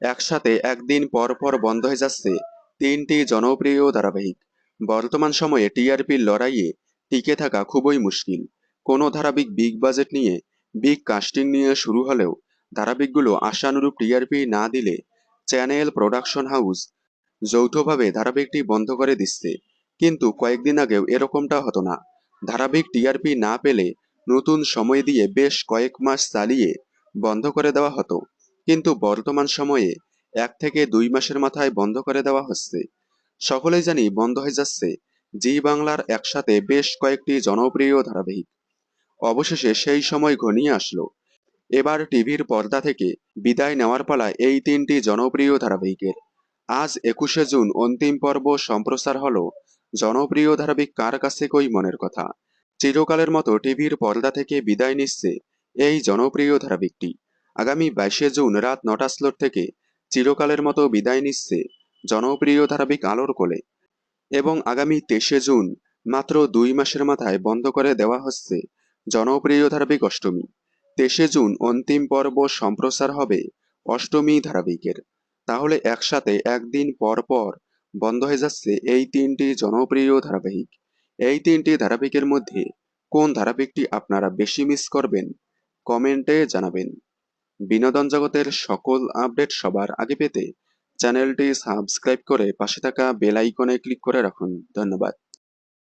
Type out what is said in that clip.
একসাথে একদিন পর পর বন্ধ হয়ে যাচ্ছে তিনটি জনপ্রিয় ধারাবাহিক। বর্তমান সময়ে টিআরপির লড়াইয়ে টিকে থাকা খুবই মুশকিল। কোনো ধারাবাহিক বিগ বাজেট নিয়ে, বিগ কাস্টিং নিয়ে শুরু হলেও ধারাবাহিকগুলো আশানুরূপ টিআরপি না দিলে চ্যানেল, প্রোডাকশন হাউস যৌথভাবে ধারাবাহিকটি বন্ধ করে দিচ্ছে। কিন্তু কয়েকদিন আগেও এরকমটা হতো না। ধারাবাহিক টিআরপি না পেলে নতুন সময় দিয়ে বেশ কয়েক মাস চালিয়ে বন্ধ করে দেওয়া হতো। কিন্তু বর্তমান সময়ে 1 থেকে 2 মাসের মাথায় বন্ধ করে দেওয়া হচ্ছে। সকলেই জানি বন্ধ হয়ে যাচ্ছে জি বাংলার একসাথে বেশ কয়েকটি জনপ্রিয় ধারাবাহিক। অবশেষে সেই সময় ঘনিয়ে আসলো। এবার টিভির পর্দা থেকে বিদায় নেওয়ার পালা এই তিনটি জনপ্রিয় ধারাবাহিকের। আজ 21শে জুন অন্তিম পর্ব সম্প্রচার হলো জনপ্রিয় ধারাবাহিক কার কাছে কই মনের কথা। চিরকালের মতো টিভির পর্দা থেকে বিদায় নিচ্ছে এই জনপ্রিয় ধারাবাহিকটি। আগামী 22শে জুন রাত 9টা স্লট থেকে চিরকালের মতো বিদায় নিচ্ছে জনপ্রিয় ধারাবাহিক আলোর কোলে। এবং আগামী 23শে জুন মাত্র 2 মাসের মাথায় বন্ধ করে দেওয়া হচ্ছে জনপ্রিয় ধারাবাহিক অষ্টমী। 23শে জুন অন্তিম পর্ব সম্প্রচার হবে অষ্টমী ধারাবাহিকের। তাহলে একসাথে একদিন পর পর বন্ধ হয়ে যাচ্ছে এই তিনটি জনপ্রিয় ধারাবাহিক। এই তিনটি ধারাবাহিকের মধ্যে কোন ধারাবাহিকটি আপনারা বেশি মিস করবেন কমেন্টে জানাবেন। বিনোদন জগতের সকল আপডেট সবার আগে পেতে চ্যানেলটি সাবস্ক্রাইব করে পাশে থাকা বেল আইকনে ক্লিক করে রাখুন। ধন্যবাদ।